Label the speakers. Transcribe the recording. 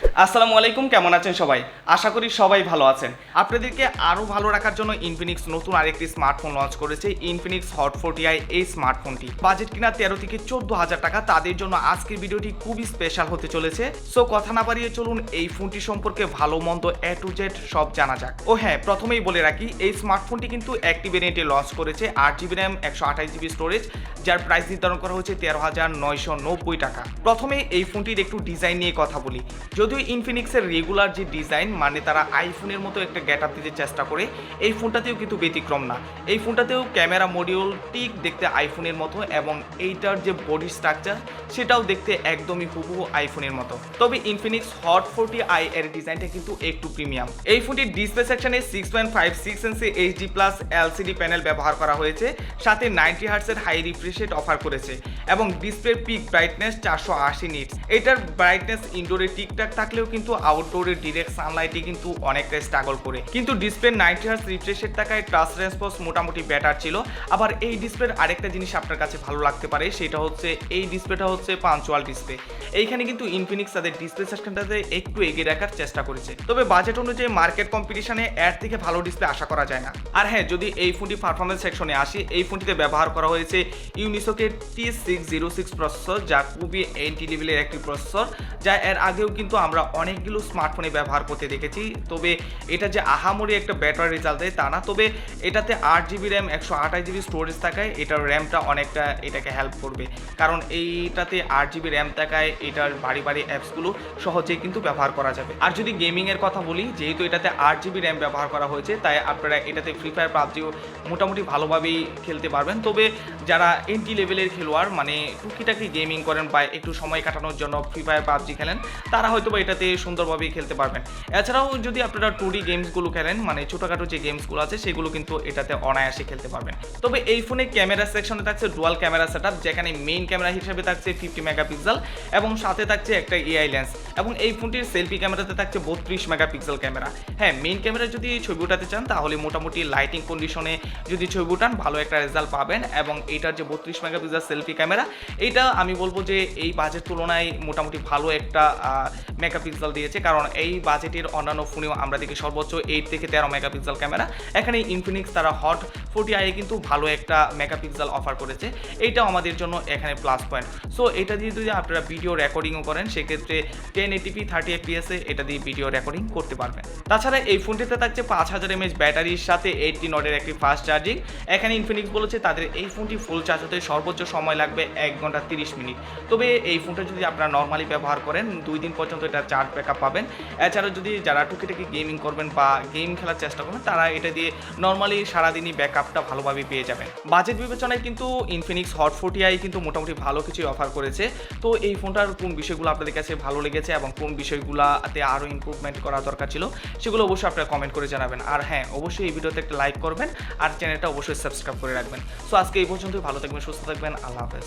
Speaker 1: আসসালামু আলাইকুম, কেমন আছেন সবাই? আশা করি সবাই ভালো আছেন। আপনাদেরকে আরও ভালো রাখার জন্য ইনফিনিক্স নতুন আরেকটি স্মার্টফোন লঞ্চ করেছে, ইনফিনিক্স হট 40i। এই স্মার্টফোনটি বাজেট কিনা 13 থেকে 14,000 টাকা। তাদের জন্য আজকের ভিডিওটি খুবই স্পেশাল হতে চলেছে। সো কথা না বাড়িয়ে চলুন এই ফোনটি সম্পর্কে ভালো মন্দ এ টু জেড সব জানা যাক। ও হ্যাঁ, প্রথমেই বলে রাখি এই স্মার্টফোনটি কিন্তু একটি ভেরিয়েন্টে লঞ্চ করেছে, 8GB র্যাম 128GB স্টোরেজ, যার প্রাইস নির্ধারণ করা হয়েছে 13,990 টাকা। প্রথমে এই ফোনটির একটু ডিজাইন নিয়ে কথা বলি। যদিও ইনফিনিক্সের রেগুলার যে ডিজাইন, মানে তারা আইফোনের মতো একটা গেট আপ দিতে চেষ্টা করে, এই ফোনটাতেও কিন্তু ব্যতিক্রম না। এই ফোনটাতেও ক্যামেরা মডিউল ঠিক দেখতে আইফোনের মতো, এবং এইটার যে বডি স্ট্রাকচার সেটাও দেখতে একদমই হুবহু আইফোনের মতো। তবে ইনফিনিক্স হট 40i এর ডিজাইনটা কিন্তু একটু প্রিমিয়াম। এই ফোনটির ডিসপ্লে সেকশনে 6.56 ইঞ্চি এইচডি প্লাস এলসিডি প্যানেল ব্যবহার করা হয়েছে, সাথে 90 হার্টসের হাই রিফ্রেশ রেট অফার করেছে, এবং ডিসপ্লের পিক ব্রাইটনেস 480 নিটস। এটার ব্রাইটনেস ইনডোরে ঠিকঠাক থাকলেও কিন্তু আউটডোরে ডিরেক্ট সানলাইটে কিন্তু অনেকটা স্ট্রাগল করে। কিন্তু ডিসপ্লে 90 হার্টস রিফ্রেশ রেট থাকায় টাচ রেসপন্স মোটামুটি বেটার ছিল। আবার এই ডিসপ্লের আরেকটা জিনিস আপনার কাছে ভালো লাগতে পারে, সেটা হচ্ছে এই ডিসপ্লেটা হচ্ছে পাঞ্চুয়াল ডিসপ্লে। এইখানে কিন্তু ইনফিনিক্স তাদের ডিসপ্লে সেকশনটাতে একটু এগিয়ে রাখার চেষ্টা করেছে। তবে বাজেট অনুযায়ী মার্কেট কম্পিটিশনে এর থেকে ভালো ডিসপ্লে আশা করা যায় না। আর হ্যাঁ, যদি এই ফোনটি পারফরমেন্স সেকশনে আসি, এই ফোনটিতে ব্যবহার করা হয়েছে ইউনিসোকের T606 প্রসেসর, যা খুবই এন্ট্রি লেভেলের একটি প্রসেসর, যা এর আগেও কিন্তু আমরা অনেকগুলো স্মার্টফোনে ব্যবহার করতে দেখেছি। তবে এটা যে আহামরি একটা বেটার রেজাল্ট দেয় তা না। তবে এটাতে 8GB র্যাম 128GB স্টোরেজ থাকায় এটার র্যামটা অনেকটা এটাকে হেল্প করবে, কারণ এইটাতে 8GB র্যাম থাকায় এটার ভারী ভারী অ্যাপসগুলো সহজেই কিন্তু ব্যবহার করা যাবে। আর যদি গেমিংয়ের কথা বলি, যেহেতু এটাতে 8GB র্যাম ব্যবহার করা হয়েছে, তাই আপনারা এটাতে ফ্রি ফায়ার পাবজিও মোটামুটি ভালোভাবেই খেলতে পারবেন। তবে যারা এন্ট্রি লেভেলের খেলোয়াড়, মানে টুকিটাকি গেমিং করেন বা একটু সময় কাটানোর জন্য ফ্রি ফায়ার পাবজি খেলেন, তারা হয়তো বা এটাতে সুন্দরভাবেই খেলতে পারবেন। এছাড়াও যদি আপনারা 2D গেমসগুলো খেলেন, মানে ছোটোখাটো যে গেমসগুলো আছে, সেগুলো কিন্তু এটাতে অনায়াসে খেলতে পারবেন। তবে এই ফোনে ক্যামেরা সেকশনে থাকছে ডুয়াল ক্যামেরা সেটআপ, যেখানে মেইন ক্যামেরা হিসেবে থাকছে 50 মেগাপিক্সেল, এবং সাথে থাকছে একটা এআই লেন্স, এবং এই ফোনটির সেলফি ক্যামেরাতে থাকছে 32 মেগাপিক্সেল ক্যামেরা। হ্যাঁ, মেইন ক্যামেরা যদি ছবি উঠাতে চান, তাহলে মোটামুটি লাইটিং কন্ডিশনে যদি ছবি উঠান ভালো একটা রেজাল্ট পাবেন। এবং এইটার যে 32 মেগাপিক্সেল সেলফি ক্যামেরা, এইটা আমি বলবো যে এই বাজেট তুলনায় মোটামুটি ভালো একটা মেগাপিক্সেল দিয়েছে, কারণ এই বাজেটের অন্যান্য ফোনেও আমরা দেখি সর্বোচ্চ 8 থেকে 13 মেগাপিক্সেল ক্যামেরা। এখানে ইনফিনিক্স তারা হট 40i কিন্তু ভালো একটা মেগাপিক্সেল অফার করেছে, এইটাও আমাদের জন্য এখানে প্লাস পয়েন্ট। সো এটা দিয়ে যদি আপনারা ভিডিও রেকর্ডিংও করেন, সেক্ষেত্রে 1080p 30fps এটা দিয়ে ভিডিও রেকর্ডিং করতে পারবেন। তাছাড়া এই ফোনটিতে থাকছে 5000 mAh ব্যাটারির সাথে 80 ওয়াটের একটি ফাস্ট চার্জিং। এখানে ইনফিনিক্স বলেছে তাদের এই ফোনটি ফুল চার্জ হতে সর্বোচ্চ সময় লাগবে 1 ঘন্টা 30 মিনিট। তবে এই ফোনটা যদি আপনারা নর্মালি ব্যবহার করেন, 2 দিন পর্যন্ত এটা চার্জ ব্যাকআপ পাবেন। এছাড়াও যদি যারা টুকিটাকি গেমিং করবেন বা গেম খেলার চেষ্টা করবেন, তারা এটা দিয়ে নর্মালি সারাদিনই ব্যাকআপটা ভালোভাবে পেয়ে যাবেন। বাজেট বিবেচনায় কিন্তু ইনফিনিক্স হট 40i কিন্তু মোটামুটি ভালো কিছুই অফার করেছে। তো এই ফোনটার কোন বিষয়গুলো আপনাদের কাছে ভালো লেগেছে এবং কোন বিষয়গুলোতে আরও ইমপ্রুভমেন্ট করা দরকার ছিল, সেগুলো অবশ্যই আপনারা কমেন্ট করে জানাবেন। আর হ্যাঁ, অবশ্যই এই ভিডিওতে একটা লাইক করবেন আর চ্যানেলটা অবশ্যই সাবস্ক্রাইব করে রাখবেন। সো আজকে এই পর্যন্তই। ভালো থাকবেন, সুস্থ থাকবেন, আল্লাহ হাফেজ।